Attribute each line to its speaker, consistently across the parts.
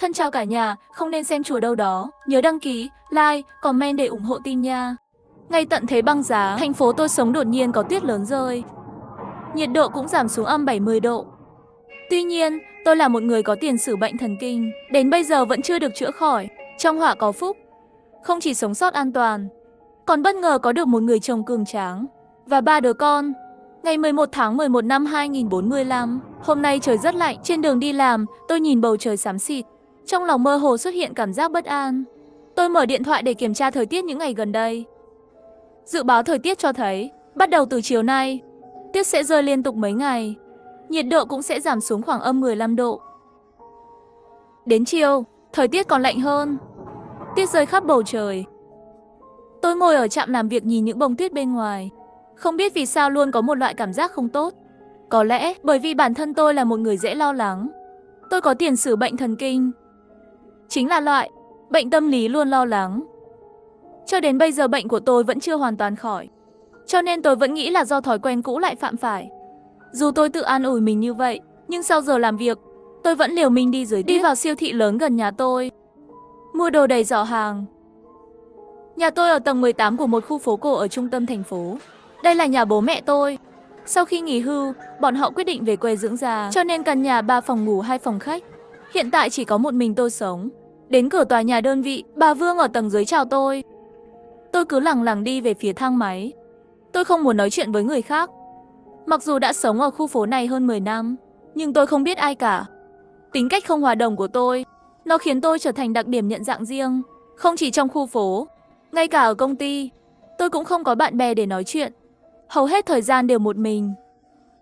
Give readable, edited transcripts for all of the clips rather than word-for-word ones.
Speaker 1: Thân chào cả nhà, không nên xem chùa đâu đó. Nhớ đăng ký, like, comment để ủng hộ team nha. Ngay tận thế băng giá, thành phố tôi sống đột nhiên có tuyết lớn rơi. Nhiệt độ cũng giảm xuống âm 70 độ. Tuy nhiên, tôi là một người có tiền sử bệnh thần kinh, đến bây giờ vẫn chưa được chữa khỏi. Trong họa có phúc, không chỉ sống sót an toàn, còn bất ngờ có được một người chồng cường tráng và 3 đứa con. Ngày 11 tháng 11 năm 2045, hôm nay trời rất lạnh, trên đường đi làm, tôi nhìn bầu trời xám xịt. Trong lòng mơ hồ xuất hiện cảm giác bất an. Tôi mở điện thoại để kiểm tra thời tiết những ngày gần đây. Dự báo thời tiết cho thấy, bắt đầu từ chiều nay, tuyết sẽ rơi liên tục mấy ngày. Nhiệt độ cũng sẽ giảm xuống khoảng âm 15 độ. Đến chiều, thời tiết còn lạnh hơn. Tuyết rơi khắp bầu trời. Tôi ngồi ở trạm làm việc nhìn những bông tuyết bên ngoài. Không biết vì sao luôn có một loại cảm giác không tốt. Có lẽ bởi vì bản thân tôi là một người dễ lo lắng. Tôi có tiền sử bệnh thần kinh. Chính là loại bệnh tâm lý luôn lo lắng. Cho đến bây giờ bệnh của tôi vẫn chưa hoàn toàn khỏi. Cho nên tôi vẫn nghĩ là do thói quen cũ lại phạm phải. Dù tôi tự an ủi mình như vậy, nhưng sau giờ làm việc, tôi vẫn liều mình đi dưới tuyết, đi vào siêu thị lớn gần nhà tôi, mua đồ đầy giỏ hàng. Nhà tôi ở tầng 18 của một khu phố cổ ở trung tâm thành phố. Đây là nhà bố mẹ tôi. Sau khi nghỉ hưu, bọn họ quyết định về quê dưỡng già, cho nên căn nhà 3 phòng ngủ 2 phòng khách. Hiện tại chỉ có một mình tôi sống. Đến cửa tòa nhà đơn vị, bà Vương ở tầng dưới chào tôi. Tôi cứ lẳng lặng đi về phía thang máy. Tôi không muốn nói chuyện với người khác. Mặc dù đã sống ở khu phố này hơn 10 năm, nhưng tôi không biết ai cả. Tính cách không hòa đồng của tôi, nó khiến tôi trở thành đặc điểm nhận dạng riêng. Không chỉ trong khu phố, ngay cả ở công ty, tôi cũng không có bạn bè để nói chuyện. Hầu hết thời gian đều một mình,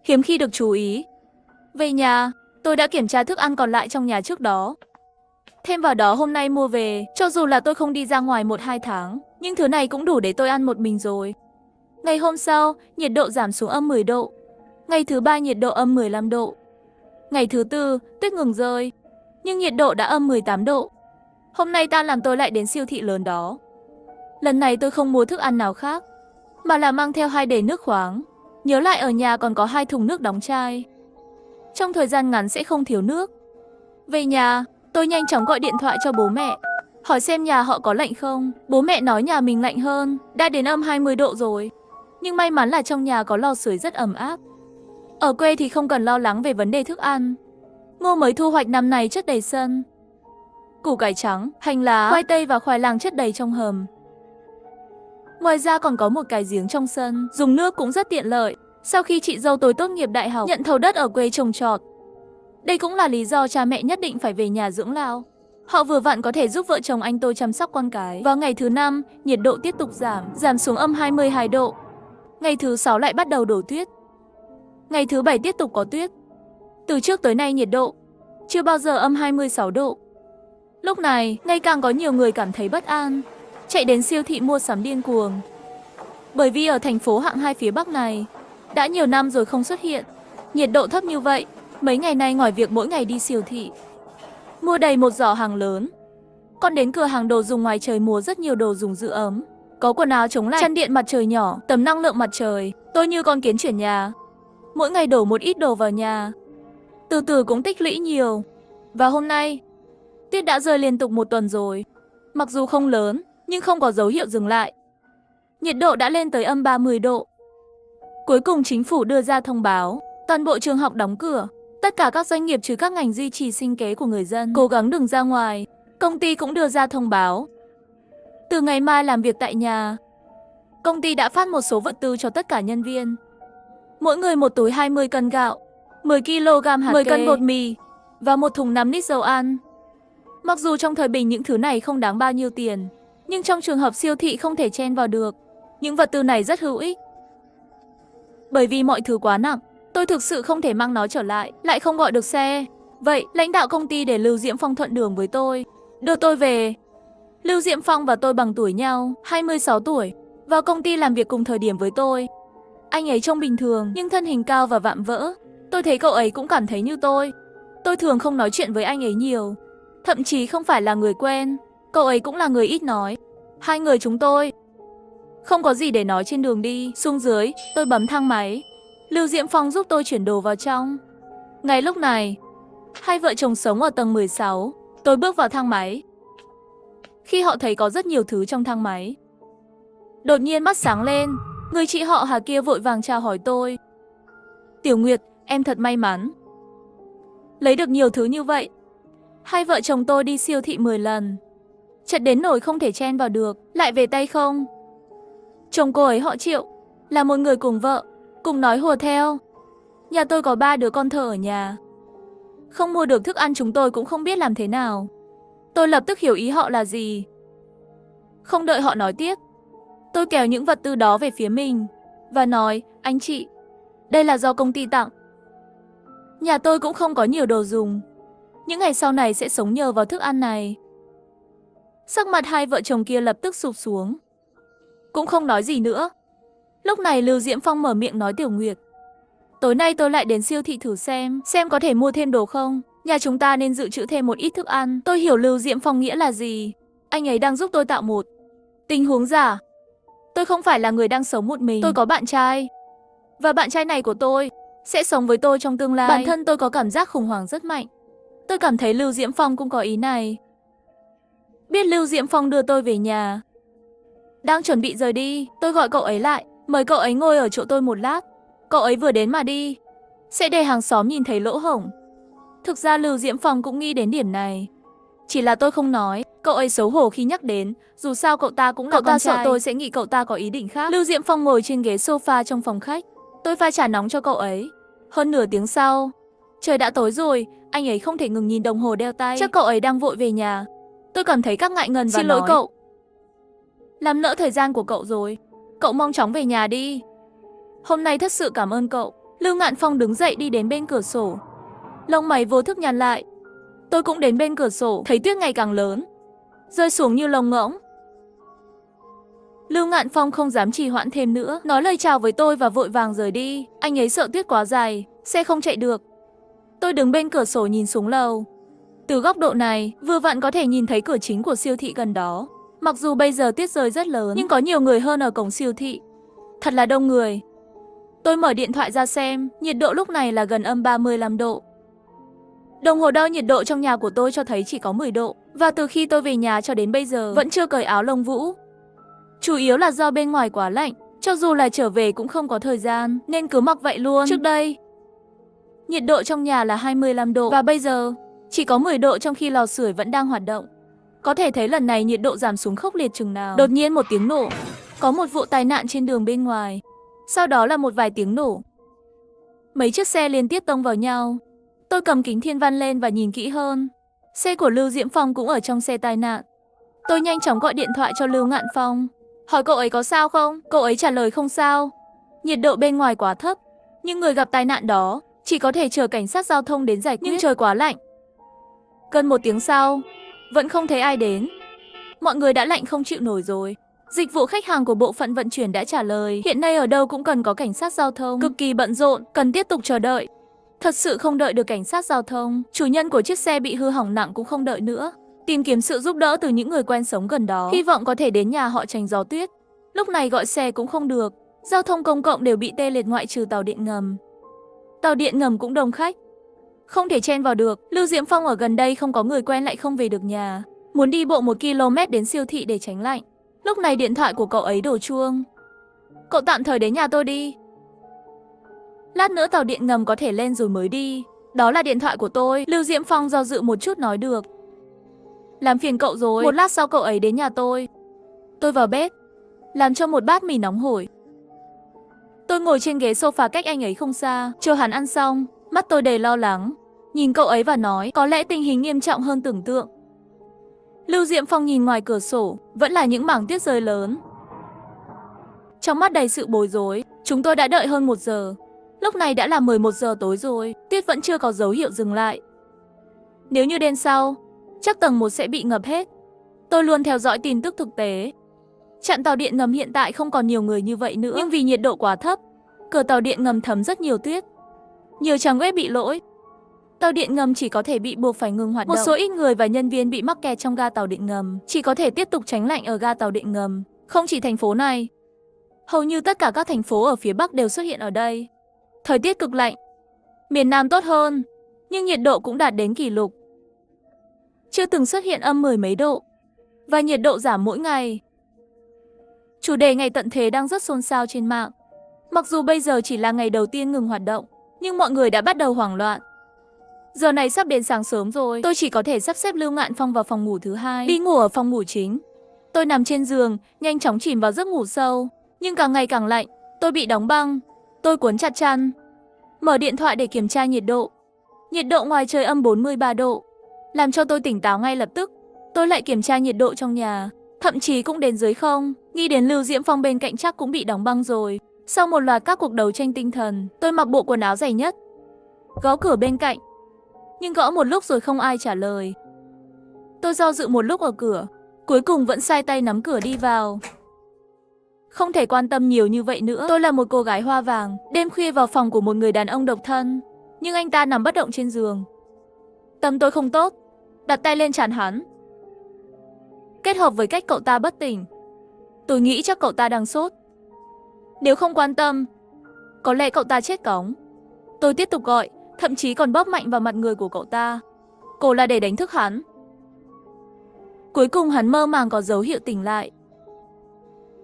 Speaker 1: hiếm khi được chú ý. Về nhà, tôi đã kiểm tra thức ăn còn lại trong nhà trước đó. Thêm vào đó hôm nay mua về, cho dù là tôi không đi ra ngoài 1-2 tháng, nhưng thứ này cũng đủ để tôi ăn một mình rồi. Ngày hôm sau, nhiệt độ giảm xuống âm 10 độ. Ngày thứ 3 nhiệt độ âm 15 độ. Ngày thứ 4, tuyết ngừng rơi, nhưng nhiệt độ đã âm 18 độ. Hôm nay tan làm tôi lại đến siêu thị lớn đó. Lần này tôi không mua thức ăn nào khác, mà là mang theo 2 đề nước khoáng. Nhớ lại ở nhà còn có 2 thùng nước đóng chai. Trong thời gian ngắn sẽ không thiếu nước. Về nhà, tôi nhanh chóng gọi điện thoại cho bố mẹ, hỏi xem nhà họ có lạnh không. Bố mẹ nói nhà mình lạnh hơn, đã đến âm 20 độ rồi. Nhưng may mắn là trong nhà có lò sưởi rất ấm áp. Ở quê thì không cần lo lắng về vấn đề thức ăn. Ngô mới thu hoạch năm nay chất đầy sân. Củ cải trắng, hành lá, khoai tây và khoai lang chất đầy trong hầm. Ngoài ra còn có một cái giếng trong sân, dùng nước cũng rất tiện lợi. Sau khi chị dâu tôi tốt nghiệp đại học, nhận thầu đất ở quê trồng trọt. Đây cũng là lý do cha mẹ nhất định phải về nhà dưỡng lao. Họ vừa vặn có thể giúp vợ chồng anh tôi chăm sóc con cái. Vào ngày thứ 5, nhiệt độ tiếp tục giảm xuống âm 22 độ. Ngày thứ 6 lại bắt đầu đổ tuyết. Ngày thứ 7 tiếp tục có tuyết. Từ trước tới nay nhiệt độ chưa bao giờ âm 26 độ. Lúc này, ngày càng có nhiều người cảm thấy bất an, chạy đến siêu thị mua sắm điên cuồng. Bởi vì ở thành phố hạng 2 phía Bắc này, đã nhiều năm rồi không xuất hiện nhiệt độ thấp như vậy. Mấy ngày nay ngoài việc mỗi ngày đi siêu thị, mua đầy một giỏ hàng lớn, còn đến cửa hàng đồ dùng ngoài trời mua rất nhiều đồ dùng giữ ấm. Có quần áo chống lạnh, chăn điện mặt trời nhỏ, tấm năng lượng mặt trời. Tôi như con kiến chuyển nhà. Mỗi ngày đổ một ít đồ vào nhà, từ từ cũng tích lũy nhiều. Và hôm nay, tuyết đã rơi liên tục 1 tuần rồi. Mặc dù không lớn, nhưng không có dấu hiệu dừng lại. Nhiệt độ đã lên tới âm 30 độ. Cuối cùng chính phủ đưa ra thông báo, toàn bộ trường học đóng cửa. Tất cả các doanh nghiệp trừ các ngành duy trì sinh kế của người dân cố gắng đừng ra ngoài. Công ty cũng đưa ra thông báo, từ ngày mai làm việc tại nhà. Công ty đã phát một số vật tư cho tất cả nhân viên. Mỗi người một túi 20 cân gạo, 10 kg hạt 10 cân bột mì và một thùng 5 lít dầu ăn. Mặc dù trong thời bình những thứ này không đáng bao nhiêu tiền, nhưng trong trường hợp siêu thị không thể chen vào được, những vật tư này rất hữu ích. Bởi vì mọi thứ quá nặng, tôi thực sự không thể mang nó trở lại không gọi được xe. Vậy, lãnh đạo công ty để Lưu Diễm Phong thuận đường với tôi, đưa tôi về. Lưu Diễm Phong và tôi bằng tuổi nhau, 26 tuổi, vào công ty làm việc cùng thời điểm với tôi. Anh ấy trông bình thường nhưng thân hình cao và vạm vỡ. Tôi thấy cậu ấy cũng cảm thấy như tôi. Tôi thường không nói chuyện với anh ấy nhiều, thậm chí không phải là người quen. Cậu ấy cũng là người ít nói. Hai người chúng tôi không có gì để nói trên đường đi. Xuống dưới, tôi bấm thang máy. Lưu Diễm Phong giúp tôi chuyển đồ vào trong. Ngay lúc này, hai vợ chồng sống ở tầng 16 Tôi bước vào thang máy. Khi họ thấy có rất nhiều thứ trong thang máy, đột nhiên mắt sáng lên, người chị họ Hà kia vội vàng chào hỏi tôi. Tiểu Nguyệt, em thật may mắn. Lấy được nhiều thứ như vậy. Hai vợ chồng tôi đi siêu thị 10 lần. Chật đến nỗi không thể chen vào được, lại về tay không. Chồng cô ấy họ Triệu, là một người cùng vợ, cùng nói hùa theo. Nhà tôi có 3 đứa con thơ ở nhà. Không mua được thức ăn chúng tôi cũng không biết làm thế nào. Tôi lập tức hiểu ý họ là gì. Không đợi họ nói tiếp, tôi kéo những vật tư đó về phía mình và nói, anh chị, đây là do công ty tặng. Nhà tôi cũng không có nhiều đồ dùng. Những ngày sau này sẽ sống nhờ vào thức ăn này. Sắc mặt hai vợ chồng kia lập tức sụp xuống. Cũng không nói gì nữa. Lúc này Lưu Diễm Phong mở miệng nói Tiểu Nguyệt. Tối nay tôi lại đến siêu thị thử xem có thể mua thêm đồ không. Nhà chúng ta nên dự trữ thêm một ít thức ăn. Tôi hiểu Lưu Diễm Phong nghĩa là gì. Anh ấy đang giúp tôi tạo một tình huống giả. Tôi không phải là người đang sống một mình. Tôi có bạn trai. Và bạn trai này của tôi sẽ sống với tôi trong tương lai. Bản thân tôi có cảm giác khủng hoảng rất mạnh. Tôi cảm thấy Lưu Diễm Phong cũng có ý này. Biết Lưu Diễm Phong đưa tôi về nhà. Đang chuẩn bị rời đi, tôi gọi cậu ấy lại, mời cậu ấy ngồi ở chỗ tôi một lát. Cậu ấy vừa đến mà đi, sẽ để hàng xóm nhìn thấy lỗ hổng. Thực ra Lưu Diễm Phong cũng nghĩ đến điểm này. Chỉ là tôi không nói, cậu ấy xấu hổ khi nhắc đến, dù sao cậu ta cũng là con trai. Cậu ta sợ tôi sẽ nghĩ cậu ta có ý định khác. Lưu Diễm Phong ngồi trên ghế sofa trong phòng khách. Tôi pha trà nóng cho cậu ấy. Hơn nửa tiếng sau, trời đã tối rồi, anh ấy không thể ngừng nhìn đồng hồ đeo tay. Chắc cậu ấy đang vội về nhà. Tôi cảm thấy các ngại ngần và xin lỗi cậu. Làm lỡ thời gian của cậu rồi. Cậu mau chóng về nhà đi. Hôm nay thật sự cảm ơn cậu. Lưu Ngạn Phong đứng dậy đi đến bên cửa sổ. Lông mày vô thức nhăn lại. Tôi cũng đến bên cửa sổ, thấy tuyết ngày càng lớn, rơi xuống như lông ngỗng. Lưu Ngạn Phong không dám trì hoãn thêm nữa, nói lời chào với tôi và vội vàng rời đi. Anh ấy sợ tuyết quá dài, xe không chạy được. Tôi đứng bên cửa sổ nhìn xuống lầu. Từ góc độ này, vừa vặn có thể nhìn thấy cửa chính của siêu thị gần đó. Mặc dù bây giờ tuyết rơi rất lớn, nhưng có nhiều người hơn ở cổng siêu thị. Thật là đông người. Tôi mở điện thoại ra xem, nhiệt độ lúc này là gần âm 35 độ. Đồng hồ đo nhiệt độ trong nhà của tôi cho thấy chỉ có 10 độ. Và từ khi tôi về nhà cho đến bây giờ, vẫn chưa cởi áo lông vũ. Chủ yếu là do bên ngoài quá lạnh, cho dù là trở về cũng không có thời gian, nên cứ mặc vậy luôn. Trước đây, nhiệt độ trong nhà là 25 độ, và bây giờ, chỉ có 10 độ trong khi lò sưởi vẫn đang hoạt động. Có thể thấy lần này nhiệt độ giảm xuống khốc liệt chừng nào. Đột nhiên một tiếng nổ. Có một vụ tai nạn trên đường bên ngoài. Sau đó là một vài tiếng nổ. Mấy chiếc xe liên tiếp tông vào nhau. Tôi cầm kính thiên văn lên và nhìn kỹ hơn. Xe của Lưu Diễm Phong cũng ở trong xe tai nạn. Tôi nhanh chóng gọi điện thoại cho Lưu Ngạn Phong, hỏi cậu ấy có sao không. Cậu ấy trả lời không sao. Nhiệt độ bên ngoài quá thấp, nhưng người gặp tai nạn đó chỉ có thể chờ cảnh sát giao thông đến giải quyết. Nhưng trời quá lạnh. Gần một tiếng sau, vẫn không thấy ai đến. Mọi người đã lạnh không chịu nổi rồi. Dịch vụ khách hàng của bộ phận vận chuyển đã trả lời, hiện nay ở đâu cũng cần có cảnh sát giao thông, cực kỳ bận rộn, cần tiếp tục chờ đợi. Thật sự không đợi được cảnh sát giao thông, chủ nhân của chiếc xe bị hư hỏng nặng cũng không đợi nữa. Tìm kiếm sự giúp đỡ từ những người quen sống gần đó, hy vọng có thể đến nhà họ tránh gió tuyết. Lúc này gọi xe cũng không được, giao thông công cộng đều bị tê liệt ngoại trừ tàu điện ngầm. Tàu điện ngầm cũng đông khách, không thể chen vào được. Lưu Diễm Phong ở gần đây không có người quen lại không về được nhà, muốn đi bộ 1 km đến siêu thị để tránh lạnh. Lúc này điện thoại của cậu ấy đổ chuông. Cậu tạm thời đến nhà tôi đi. Lát nữa tàu điện ngầm có thể lên rồi mới đi. Đó là điện thoại của tôi. Lưu Diễm Phong do dự một chút nói được. Làm phiền cậu rồi. Một lát sau cậu ấy đến nhà tôi. Tôi vào bếp, làm cho một bát mì nóng hổi. Tôi ngồi trên ghế sofa cách anh ấy không xa, chờ hắn ăn xong. Mắt tôi đầy lo lắng, nhìn cậu ấy và nói, có lẽ tình hình nghiêm trọng hơn tưởng tượng. Lưu Diễm Phong nhìn ngoài cửa sổ, vẫn là những mảng tuyết rơi lớn. Trong mắt đầy sự bối rối. Chúng tôi đã đợi hơn 1 giờ. Lúc này đã là 11 giờ tối rồi, tuyết vẫn chưa có dấu hiệu dừng lại. Nếu như đêm sau, chắc tầng 1 sẽ bị ngập hết. Tôi luôn theo dõi tin tức thực tế. Trạm tàu điện ngầm hiện tại không còn nhiều người như vậy nữa, nhưng vì nhiệt độ quá thấp, cửa tàu điện ngầm thấm rất nhiều tuyết. Nhiều trang web bị lỗi. Tàu điện ngầm chỉ có thể bị buộc phải ngừng hoạt động. Một số ít người và nhân viên bị mắc kẹt trong ga tàu điện ngầm, chỉ có thể tiếp tục tránh lạnh ở ga tàu điện ngầm. Không chỉ thành phố này, hầu như tất cả các thành phố ở phía Bắc đều xuất hiện ở đây. Thời tiết cực lạnh. Miền Nam tốt hơn, nhưng nhiệt độ cũng đạt đến kỷ lục. chưa từng xuất hiện âm 10 mấy độ, và nhiệt độ giảm mỗi ngày. Chủ đề ngày tận thế đang rất xôn xao trên mạng. Mặc dù bây giờ chỉ là ngày đầu tiên ngừng hoạt động, nhưng mọi người đã bắt đầu hoảng loạn. Giờ này sắp đến sáng sớm rồi, tôi chỉ có thể sắp xếp Lưu Ngạn Phong vào phòng ngủ thứ hai, đi ngủ ở phòng ngủ chính. Tôi nằm trên giường, nhanh chóng chìm vào giấc ngủ sâu, nhưng càng ngày càng lạnh, tôi bị đóng băng. Tôi cuốn chặt chăn, mở điện thoại để kiểm tra nhiệt độ. Nhiệt độ ngoài trời âm 43 độ, làm cho tôi tỉnh táo ngay lập tức. Tôi lại kiểm tra nhiệt độ trong nhà, thậm chí cũng đến dưới không, nghĩ đến Lưu Diễm Phong bên cạnh chắc cũng bị đóng băng rồi. Sau một loạt các cuộc đấu tranh tinh thần, tôi mặc bộ quần áo dày nhất, gõ cửa bên cạnh, nhưng gõ một lúc rồi không ai trả lời. Tôi do dự một lúc ở cửa, cuối cùng vẫn sai tay nắm cửa đi vào. Không thể quan tâm nhiều như vậy nữa, tôi là một cô gái hoa vàng, đêm khuya vào phòng của một người đàn ông độc thân, nhưng anh ta nằm bất động trên giường. Tâm tôi không tốt, đặt tay lên trán hắn. Kết hợp với cách cậu ta bất tỉnh, tôi nghĩ chắc cậu ta đang sốt. Nếu không quan tâm, có lẽ cậu ta chết cóng. Tôi tiếp tục gọi, thậm chí còn bóp mạnh vào mặt người của cậu ta. Cổ là để đánh thức hắn. Cuối cùng hắn mơ màng có dấu hiệu tỉnh lại.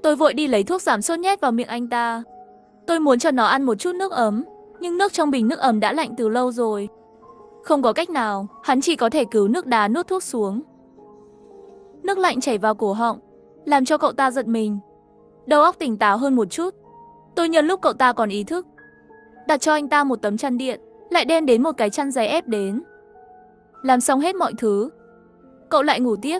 Speaker 1: Tôi vội đi lấy thuốc giảm sốt nhét vào miệng anh ta. Tôi muốn cho nó ăn một chút nước ấm, nhưng nước trong bình nước ấm đã lạnh từ lâu rồi. Không có cách nào, hắn chỉ có thể cứu nước đá nuốt thuốc xuống. Nước lạnh chảy vào cổ họng, làm cho cậu ta giật mình. Đầu óc tỉnh táo hơn một chút. Tôi nhân lúc cậu ta còn ý thức, đặt cho anh ta một tấm chăn điện, lại đem đến một cái chăn dày ép đến. Làm xong hết mọi thứ, cậu lại ngủ tiếp.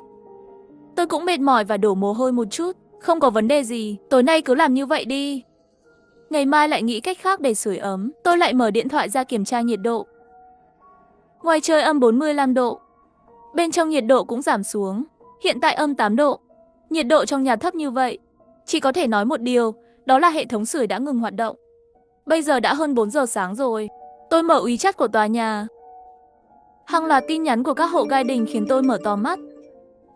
Speaker 1: Tôi cũng mệt mỏi và đổ mồ hôi một chút. Không có vấn đề gì, tối nay cứ làm như vậy đi. Ngày mai lại nghĩ cách khác để sưởi ấm. Tôi lại mở điện thoại ra kiểm tra nhiệt độ. Ngoài trời âm 45 độ, bên trong nhiệt độ cũng giảm xuống, hiện tại âm 8 độ. Nhiệt độ trong nhà thấp như vậy, chỉ có thể nói một điều, đó là hệ thống sưởi đã ngừng hoạt động. Bây giờ đã hơn 4 giờ sáng rồi. Tôi mở WeChat của tòa nhà. Hàng loạt tin nhắn của các hộ gai đình khiến tôi mở to mắt.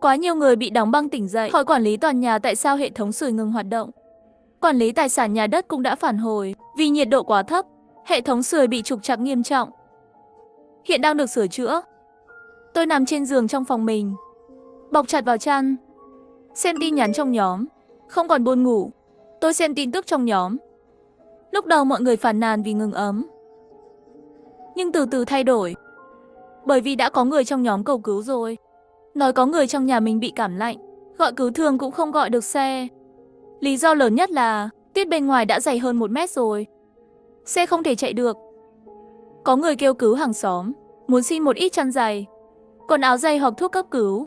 Speaker 1: Quá nhiều người bị đóng băng tỉnh dậy, hỏi quản lý tòa nhà tại sao hệ thống sưởi ngừng hoạt động. Quản lý tài sản nhà đất cũng đã phản hồi, vì nhiệt độ quá thấp, hệ thống sưởi bị trục trặc nghiêm trọng. Hiện đang được sửa chữa. Tôi nằm trên giường trong phòng mình, bọc chặt vào chăn, xem tin nhắn trong nhóm, không còn buồn ngủ. Tôi xem tin tức trong nhóm. Lúc đầu mọi người phàn nàn vì ngừng ấm, nhưng từ từ thay đổi, bởi vì đã có người trong nhóm cầu cứu rồi. Nói có người trong nhà mình bị cảm lạnh, gọi cứu thương cũng không gọi được xe. Lý do lớn nhất là tuyết bên ngoài đã dày hơn 1 mét rồi, xe không thể chạy được. Có người kêu cứu hàng xóm, muốn xin một ít chăn dày, quần áo dày hoặc thuốc cấp cứu.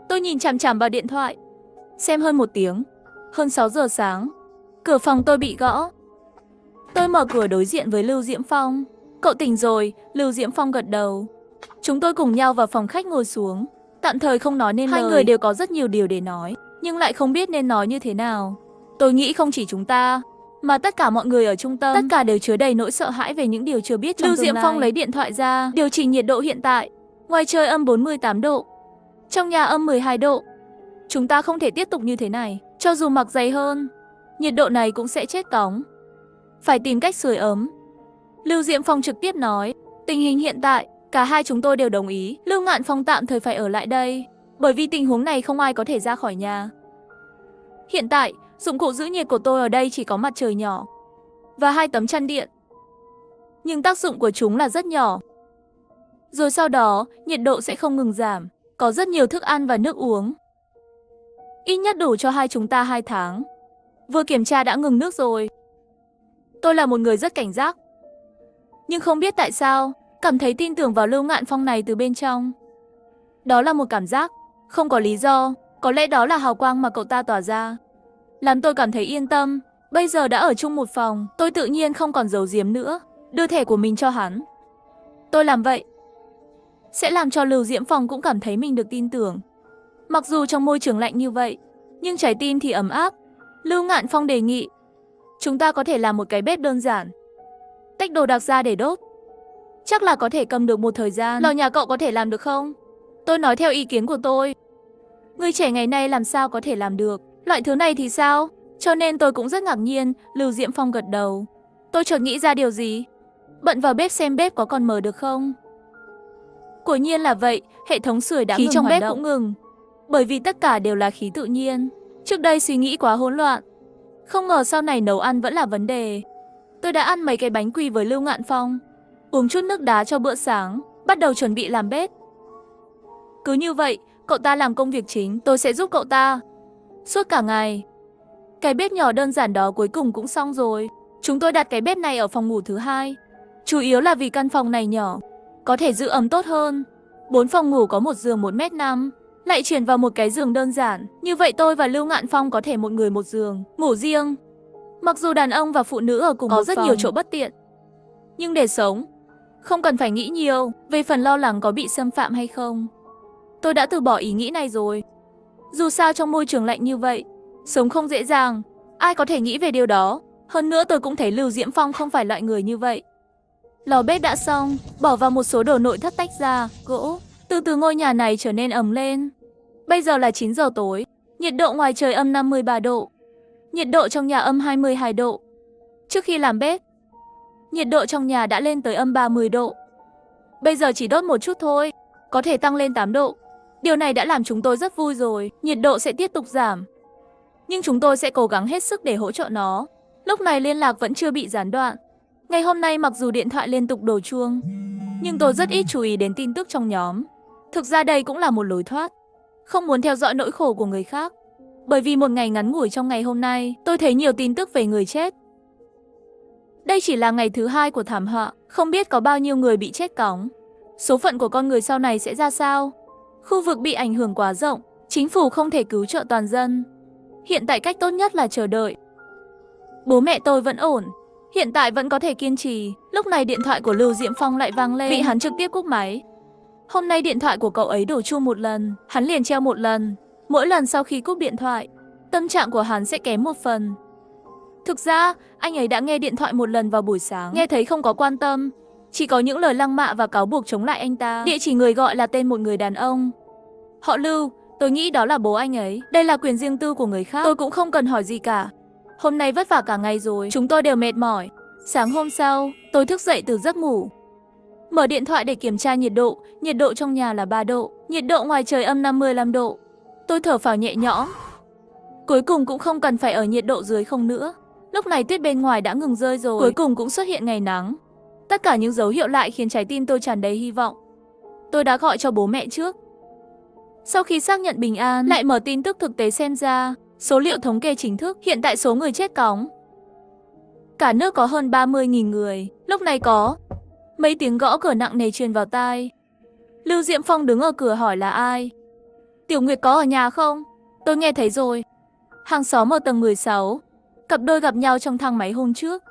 Speaker 1: Tôi nhìn chằm chằm vào điện thoại, xem hơn 1 tiếng, hơn 6 giờ sáng, cửa phòng tôi bị gõ. Tôi mở cửa đối diện với Lưu Diễm Phong. Cậu tỉnh rồi, Lưu Diễm Phong gật đầu. Chúng tôi cùng nhau vào phòng khách ngồi xuống, tạm thời không nói nên lời. Hai người đều có rất nhiều điều để nói, nhưng lại không biết nên nói như thế nào. Tôi nghĩ không chỉ chúng ta, mà tất cả mọi người ở trung tâm, tất cả đều chứa đầy nỗi sợ hãi về những điều chưa biết trong tương lai. Lưu Diễm Phong lấy điện thoại ra, điều chỉnh nhiệt độ hiện tại. Ngoài trời âm 48 độ, trong nhà âm 12 độ. Chúng ta không thể tiếp tục như thế này, cho dù mặc dày hơn, nhiệt độ này cũng sẽ chết cóng. Phải tìm cách sưởi ấm. Lưu Diễm Phong trực tiếp nói, tình hình hiện tại, cả hai chúng tôi đều đồng ý, Lưu Ngạn Phong tạm thời phải ở lại đây, bởi vì tình huống này không ai có thể ra khỏi nhà. Hiện tại, dụng cụ giữ nhiệt của tôi ở đây chỉ có mặt trời nhỏ và 2 tấm chăn điện, nhưng tác dụng của chúng là rất nhỏ. Rồi sau đó, nhiệt độ sẽ không ngừng giảm, có rất nhiều thức ăn và nước uống. Ít nhất đủ cho hai chúng ta 2 tháng. Vừa kiểm tra đã ngừng nước rồi. Tôi là một người rất cảnh giác, nhưng không biết tại sao, cảm thấy tin tưởng vào Lưu Ngạn Phong này từ bên trong. Đó là một cảm giác, không có lý do, có lẽ đó là hào quang mà cậu ta tỏa ra, làm tôi cảm thấy yên tâm. Bây giờ đã ở chung một phòng, tôi tự nhiên không còn giấu giếm nữa, đưa thẻ của mình cho hắn. Tôi làm vậy sẽ làm cho Lưu Diễm Phong cũng cảm thấy mình được tin tưởng. Mặc dù trong môi trường lạnh như vậy, nhưng trái tim thì ấm áp. Lưu Ngạn Phong đề nghị, chúng ta có thể làm một cái bếp đơn giản, tách đồ đạc ra để đốt. Chắc là có thể cầm được một thời gian. Lò nhà cậu có thể làm được không? Tôi nói theo ý kiến của tôi. Người trẻ ngày nay làm sao có thể làm được loại thứ này thì sao? Cho nên tôi cũng rất ngạc nhiên. Lưu Diễm Phong gật đầu. Tôi chợt nghĩ ra điều gì. Bận vào bếp xem bếp có còn mở được không. Quả nhiên là vậy, hệ thống sưởi đã
Speaker 2: Khí
Speaker 1: ngừng
Speaker 2: trong
Speaker 1: hoạt
Speaker 2: bếp
Speaker 1: động.
Speaker 2: cũng ngừng.
Speaker 1: Bởi vì tất cả đều là khí tự nhiên. Trước đây suy nghĩ quá hỗn loạn. Không ngờ sau này nấu ăn vẫn là vấn đề. Tôi đã ăn mấy cái bánh quy với Lưu Ngạn Phong, uống chút nước đá cho bữa sáng, bắt đầu chuẩn bị làm bếp. Cứ như vậy, cậu ta làm công việc chính, tôi sẽ giúp cậu ta. Suốt cả ngày. Cái bếp nhỏ đơn giản đó cuối cùng cũng xong rồi. Chúng tôi đặt cái bếp này ở phòng ngủ thứ hai. Chủ yếu là vì căn phòng này nhỏ, có thể giữ ấm tốt hơn. 4 phòng ngủ có một giường 1m5, lại chuyển vào một cái giường đơn giản. Như vậy tôi và Lưu Ngạn Phong có thể một người một giường, ngủ riêng. Mặc dù đàn ông và phụ nữ ở cùng có rất nhiều chỗ bất tiện, nhưng để sống, không cần phải nghĩ nhiều về phần lo lắng có bị xâm phạm hay không. Tôi đã từ bỏ ý nghĩ này rồi. Dù sao trong môi trường lạnh như vậy, sống không dễ dàng, ai có thể nghĩ về điều đó. Hơn nữa tôi cũng thấy Lưu Diễm Phong không phải loại người như vậy. Lò bếp đã xong, bỏ vào một số đồ nội thất tách ra, gỗ. Từ từ ngôi nhà này trở nên ấm lên. Bây giờ là 9 giờ tối, nhiệt độ ngoài trời âm 53 độ. Nhiệt độ trong nhà âm 22 độ. Trước khi làm bếp, nhiệt độ trong nhà đã lên tới âm 30 độ. Bây giờ chỉ đốt một chút thôi, có thể tăng lên 8 độ. Điều này đã làm chúng tôi rất vui rồi, nhiệt độ sẽ tiếp tục giảm. Nhưng chúng tôi sẽ cố gắng hết sức để hỗ trợ nó. Lúc này liên lạc vẫn chưa bị gián đoạn. Ngày hôm nay mặc dù điện thoại liên tục đổ chuông, nhưng tôi rất ít chú ý đến tin tức trong nhóm. Thực ra đây cũng là một lối thoát. Không muốn theo dõi nỗi khổ của người khác. Bởi vì một ngày ngắn ngủi trong ngày hôm nay, tôi thấy nhiều tin tức về người chết. Đây chỉ là ngày thứ 2 của thảm họa, không biết có bao nhiêu người bị chết cóng. Số phận của con người sau này sẽ ra sao? Khu vực bị ảnh hưởng quá rộng, chính phủ không thể cứu trợ toàn dân. Hiện tại cách tốt nhất là chờ đợi. Bố mẹ tôi vẫn ổn, hiện tại vẫn có thể kiên trì. Lúc này điện thoại của Lưu Diễm Phong lại vang lên, bị hắn trực tiếp cúp máy. Hôm nay điện thoại của cậu ấy đổ chuông một lần, hắn liền treo một lần. Mỗi lần sau khi cúp điện thoại, tâm trạng của hắn sẽ kém một phần. Thực ra, anh ấy đã nghe điện thoại một lần vào buổi sáng, nghe thấy không có quan tâm, chỉ có những lời lăng mạ và cáo buộc chống lại anh ta. Địa chỉ người gọi là tên một người đàn ông. Họ Lưu, tôi nghĩ đó là bố anh ấy. Đây là quyền riêng tư của người khác, tôi cũng không cần hỏi gì cả. Hôm nay vất vả cả ngày rồi, chúng tôi đều mệt mỏi. Sáng hôm sau, tôi thức dậy từ giấc ngủ. Mở điện thoại để kiểm tra nhiệt độ trong nhà là 3 độ, nhiệt độ ngoài trời âm 55 độ. Tôi thở phào nhẹ nhõm. Cuối cùng cũng không cần phải ở nhiệt độ dưới 0 nữa. Lúc này tuyết bên ngoài đã ngừng rơi rồi, cuối cùng cũng xuất hiện ngày nắng. Tất cả những dấu hiệu lại khiến trái tim tôi tràn đầy hy vọng. Tôi đã gọi cho bố mẹ trước. Sau khi xác nhận bình an, lại mở tin tức thực tế xem ra, số liệu thống kê chính thức, hiện tại số người chết cóng. Cả nước có hơn 30.000 người, lúc này có mấy tiếng gõ cửa nặng nề truyền vào tai. Lưu Diễm Phong đứng ở cửa hỏi là ai. Tiểu Nguyệt có ở nhà không? Tôi nghe thấy rồi. Hàng xóm ở tầng 16, cặp đôi gặp nhau trong thang máy hôm trước.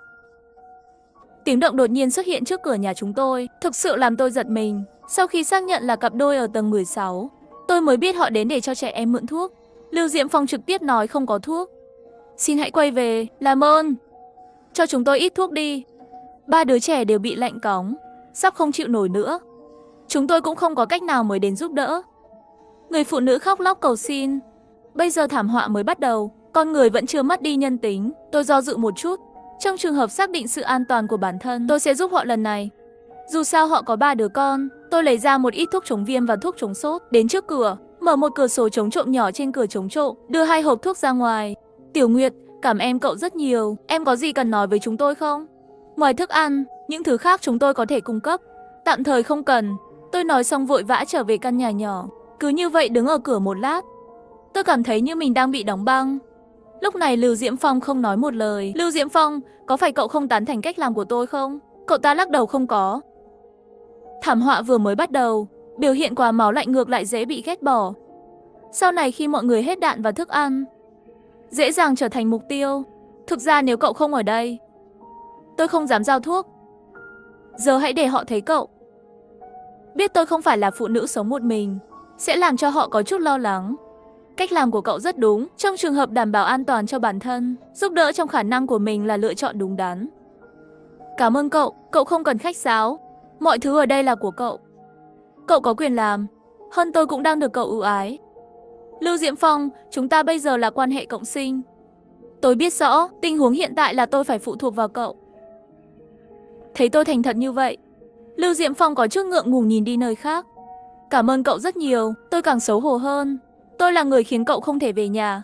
Speaker 1: Tiếng động đột nhiên xuất hiện trước cửa nhà chúng tôi, thực sự làm tôi giật mình. Sau khi xác nhận là cặp đôi ở tầng 16, tôi mới biết họ đến để cho trẻ em mượn thuốc. Lưu Diễm Phong trực tiếp nói không có thuốc. Xin hãy quay về, làm ơn. Cho chúng tôi ít thuốc đi. 3 đứa trẻ đều bị lạnh cóng, sắp không chịu nổi nữa. Chúng tôi cũng không có cách nào mới đến giúp đỡ. Người phụ nữ khóc lóc cầu xin. Bây giờ thảm họa mới bắt đầu, con người vẫn chưa mất đi nhân tính. Tôi do dự một chút. Trong trường hợp xác định sự an toàn của bản thân, tôi sẽ giúp họ lần này. Dù sao họ có 3 đứa con. Tôi lấy ra một ít thuốc chống viêm và thuốc chống sốt, đến trước cửa, mở một cửa sổ chống trộm nhỏ trên cửa chống trộm, đưa 2 hộp thuốc ra ngoài. Tiểu Nguyệt, cảm ơn cậu rất nhiều. Em có gì cần nói với chúng tôi không? Ngoài thức ăn, những thứ khác chúng tôi có thể cung cấp. Tạm thời không cần. Tôi nói xong vội vã trở về căn nhà nhỏ. Cứ như vậy đứng ở cửa một lát, tôi cảm thấy như mình đang bị đóng băng. Lúc này Lưu Diễm Phong không nói một lời. Lưu Diễm Phong, có phải cậu không tán thành cách làm của tôi không? Cậu ta lắc đầu không có. Thảm họa vừa mới bắt đầu, biểu hiện quá máu lạnh ngược lại dễ bị ghét bỏ. Sau này khi mọi người hết đạn và thức ăn, dễ dàng trở thành mục tiêu. Thực ra nếu cậu không ở đây, tôi không dám giao thuốc. Giờ hãy để họ thấy cậu. Biết tôi không phải là phụ nữ sống một mình, sẽ làm cho họ có chút lo lắng. Cách làm của cậu rất đúng, trong trường hợp đảm bảo an toàn cho bản thân, giúp đỡ trong khả năng của mình là lựa chọn đúng đắn. Cảm ơn cậu không cần khách sáo. Mọi thứ ở đây là của cậu. Cậu có quyền làm, hơn tôi cũng đang được cậu ưu ái. Lưu Diễm Phong, chúng ta bây giờ là quan hệ cộng sinh. Tôi biết rõ, tình huống hiện tại là tôi phải phụ thuộc vào cậu. Thấy tôi thành thật như vậy, Lưu Diễm Phong có chút ngượng ngùng nhìn đi nơi khác. Cảm ơn cậu rất nhiều, tôi càng xấu hổ hơn. Tôi là người khiến cậu không thể về nhà.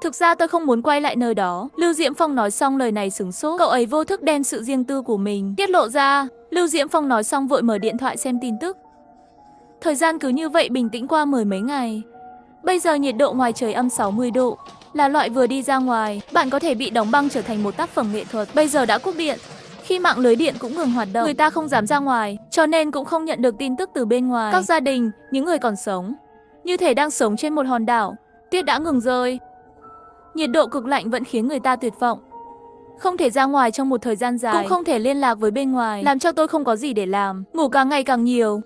Speaker 1: Thực ra tôi không muốn quay lại nơi đó. Lưu Diễm Phong nói xong lời này sửng sốt. Cậu ấy vô thức đem sự riêng tư của mình tiết lộ ra. Lưu Diễm Phong nói xong vội mở điện thoại xem tin tức. Thời gian cứ như vậy bình tĩnh qua mười mấy ngày. Bây giờ nhiệt độ ngoài trời âm 60 độ. Là loại vừa đi ra ngoài, bạn có thể bị đóng băng trở thành một tác phẩm nghệ thuật. Bây giờ đã cúp điện. Khi mạng lưới điện cũng ngừng hoạt động, người ta không dám ra ngoài, cho nên cũng không nhận được tin tức từ bên ngoài. Các gia đình, những người còn sống, như thể đang sống trên một hòn đảo. Tuyết đã ngừng rơi. Nhiệt độ cực lạnh vẫn khiến người ta tuyệt vọng. Không thể ra ngoài trong một thời gian dài, cũng không thể liên lạc với bên ngoài, làm cho tôi không có gì để làm, ngủ càng ngày càng nhiều.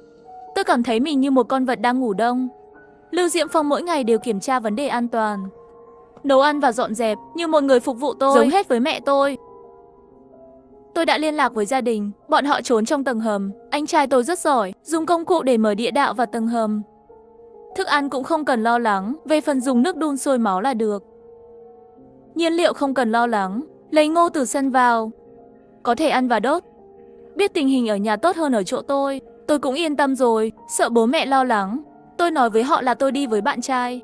Speaker 1: Tôi cảm thấy mình như một con vật đang ngủ đông. Lưu Diễm Phong mỗi ngày đều kiểm tra vấn đề an toàn, nấu ăn và dọn dẹp như một người phục vụ tôi, giống hết với mẹ tôi. Tôi đã liên lạc với gia đình, bọn họ trốn trong tầng hầm. Anh trai tôi rất giỏi, dùng công cụ để mở địa đạo vào tầng hầm. Thức ăn cũng không cần lo lắng, về phần dùng nước đun sôi máu là được. Nhiên liệu không cần lo lắng, lấy ngô từ sân vào, có thể ăn và đốt. Biết tình hình ở nhà tốt hơn ở chỗ tôi cũng yên tâm rồi, sợ bố mẹ lo lắng. Tôi nói với họ là tôi đi với bạn trai.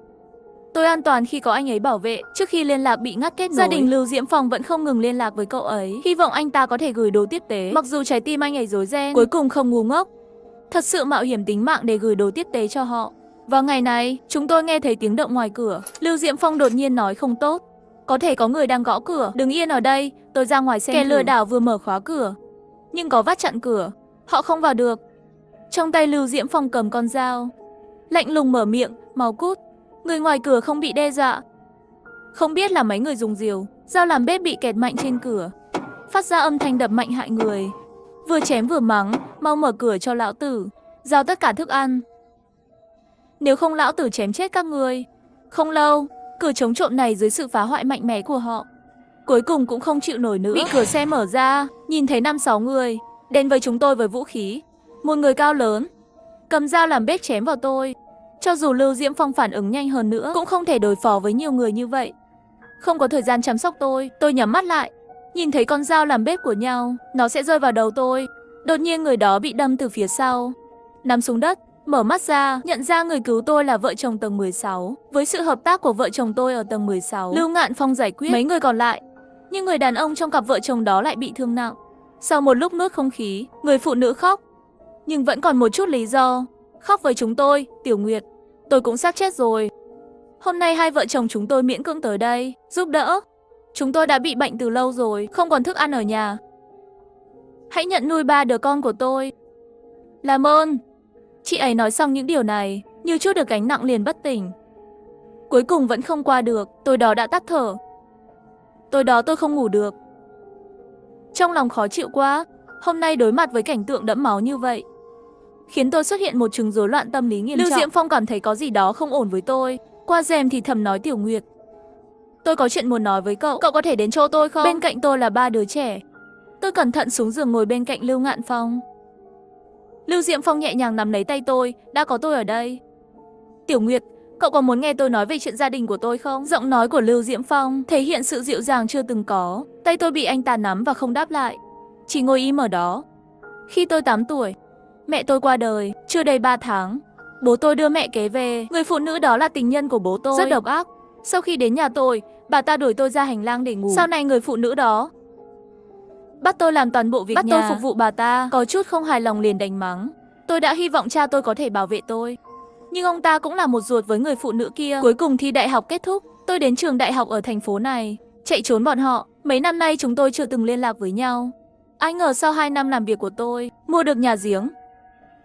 Speaker 1: Tôi an toàn khi có anh ấy bảo vệ. Trước khi liên lạc bị ngắt kết nối, gia đình Lưu Diễm Phong vẫn không ngừng liên lạc với cậu ấy, hy vọng anh ta có thể gửi đồ tiếp tế. Mặc dù trái tim anh ấy rối ren, cuối cùng không ngu ngốc, thật sự mạo hiểm tính mạng để gửi đồ tiếp tế cho họ. Vào ngày này, chúng tôi nghe thấy tiếng động ngoài cửa. Lưu Diễm Phong đột nhiên nói không tốt, có thể có người đang gõ cửa. Đừng yên ở đây, tôi ra ngoài xem. Kẻ lừa đảo vừa mở khóa cửa, nhưng có vách chặn cửa, họ không vào được. Trong tay Lưu Diễm Phong cầm con dao, lạnh lùng mở miệng, mau cút. Người ngoài cửa không bị đe dọa. Không biết là mấy người dùng diều, dao làm bếp bị kẹt mạnh trên cửa, phát ra âm thanh đập mạnh hại người. Vừa chém vừa mắng, mau mở cửa cho lão tử, giao tất cả thức ăn. Nếu không lão tử chém chết các ngươi. Không lâu, cửa chống trộm này dưới sự phá hoại mạnh mẽ của họ, cuối cùng cũng không chịu nổi nữa. Bị cửa xe mở ra, nhìn thấy 5-6 người đến với chúng tôi với vũ khí. Một người cao lớn cầm dao làm bếp chém vào tôi. Cho dù Lưu Diễm Phong phản ứng nhanh hơn nữa, cũng không thể đối phó với nhiều người như vậy. Không có thời gian chăm sóc tôi nhắm mắt lại, nhìn thấy con dao làm bếp của nhau, nó sẽ rơi vào đầu tôi. Đột nhiên người đó bị đâm từ phía sau, nằm xuống đất, mở mắt ra, nhận ra người cứu tôi là vợ chồng tầng 16. Với sự hợp tác của vợ chồng tôi ở tầng 16, Lưu Ngạn Phong giải quyết mấy người còn lại, nhưng người đàn ông trong cặp vợ chồng đó lại bị thương nặng. Sau một lúc nuốt không khí, người phụ nữ khóc, nhưng vẫn còn một chút lý do. Khóc với chúng tôi, Tiểu Nguyệt, tôi cũng sắp chết rồi. Hôm nay hai vợ chồng chúng tôi miễn cưỡng tới đây, giúp đỡ. Chúng tôi đã bị bệnh từ lâu rồi, không còn thức ăn ở nhà. Hãy nhận nuôi 3 đứa con của tôi. Làm ơn. Chị ấy nói xong những điều này, như chút được gánh nặng liền bất tỉnh. Cuối cùng vẫn không qua được, tối đó đã tắt thở. Tối đó tôi không ngủ được. Trong lòng khó chịu quá, hôm nay đối mặt với cảnh tượng đẫm máu như vậy, khiến tôi xuất hiện một chứng rối loạn tâm lý nghiêm trọng. Lưu Diễm Phong cảm thấy có gì đó không ổn với tôi, qua rèm thì thầm nói Tiểu Nguyệt, tôi có chuyện muốn nói với cậu có thể đến chỗ tôi không? Bên cạnh tôi là 3 đứa trẻ. Tôi cẩn thận xuống giường ngồi bên cạnh Lưu Ngạn Phong. Lưu Diễm Phong nhẹ nhàng nắm lấy tay tôi, đã có tôi ở đây. Tiểu Nguyệt, cậu có muốn nghe tôi nói về chuyện gia đình của tôi không? Giọng nói của Lưu Diễm Phong thể hiện sự dịu dàng chưa từng có. Tay tôi bị anh ta nắm và không đáp lại, chỉ ngồi im ở đó. Khi tôi 8 tuổi, mẹ tôi qua đời, chưa đầy 3 tháng. Bố tôi đưa mẹ kế về, người phụ nữ đó là tình nhân của bố tôi, rất độc ác. Sau khi đến nhà tôi, bà ta đuổi tôi ra hành lang để ngủ. Sau này người phụ nữ đó bắt tôi làm toàn bộ việc nhà, bắt tôi phục vụ bà ta. Có chút không hài lòng liền đánh mắng. Tôi đã hy vọng cha tôi có thể bảo vệ tôi, nhưng ông ta cũng là một ruột với người phụ nữ kia. Cuối cùng thi đại học kết thúc, tôi đến trường đại học ở thành phố này, chạy trốn bọn họ. Mấy năm nay chúng tôi chưa từng liên lạc với nhau. Ai ngờ sau 2 năm làm việc của tôi, mua được nhà giếng,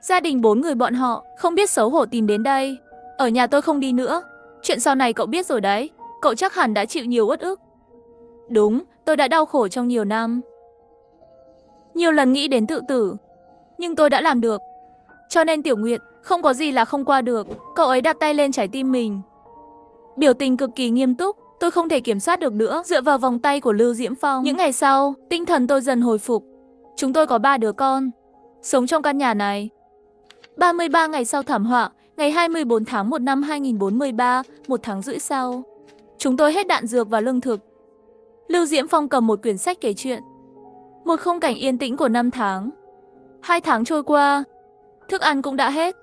Speaker 1: gia đình 4 người bọn họ không biết xấu hổ tìm đến đây. Ở nhà tôi không đi nữa. Chuyện sau này cậu biết rồi đấy. Cậu chắc hẳn đã chịu nhiều uất ức. Đúng, tôi đã đau khổ trong nhiều năm, nhiều lần nghĩ đến tự tử, nhưng tôi đã làm được. Cho nên Tiểu Nguyệt, không có gì là không qua được. Cậu ấy đặt tay lên trái tim mình, biểu tình cực kỳ nghiêm túc. Tôi không thể kiểm soát được nữa, dựa vào vòng tay của Lưu Diễm Phong. Những ngày sau, tinh thần tôi dần hồi phục. Chúng tôi có 3 đứa con, sống trong căn nhà này. 33 ngày sau thảm họa, ngày 24 tháng 1 năm 2043, 1 tháng rưỡi sau, chúng tôi hết đạn dược và lương thực. Lưu Diễm Phong cầm một quyển sách kể chuyện. Một khung cảnh yên tĩnh của 5 tháng. 2 tháng trôi qua, Thức ăn cũng đã hết.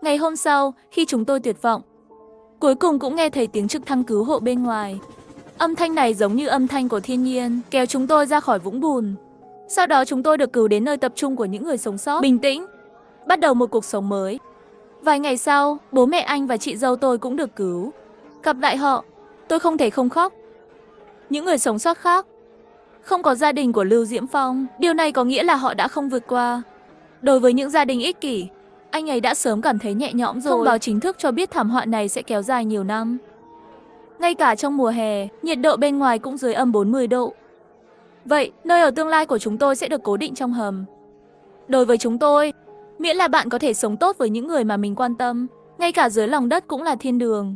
Speaker 1: Ngày hôm sau, khi chúng tôi tuyệt vọng, cuối cùng cũng nghe thấy tiếng trực thăng cứu hộ bên ngoài. Âm thanh này giống như âm thanh của thiên nhiên, kéo chúng tôi ra khỏi vũng bùn. Sau đó chúng tôi được cứu đến nơi tập trung của những người sống sót, bình tĩnh, bắt đầu một cuộc sống mới. Vài ngày sau, bố mẹ anh và chị dâu tôi cũng được cứu. Gặp lại họ, tôi không thể không khóc. Những người sống sót khác không có gia đình của Lưu Diễm Phong, điều này có nghĩa là họ đã không vượt qua. Đối với những gia đình ích kỷ, anh ấy đã sớm cảm thấy nhẹ nhõm rồi. Thông báo chính thức cho biết thảm họa này sẽ kéo dài nhiều năm. Ngay cả trong mùa hè, nhiệt độ bên ngoài cũng dưới âm 40 độ. Vậy, nơi ở tương lai của chúng tôi sẽ được cố định trong hầm. Đối với chúng tôi, miễn là bạn có thể sống tốt với những người mà mình quan tâm, ngay cả dưới lòng đất cũng là thiên đường.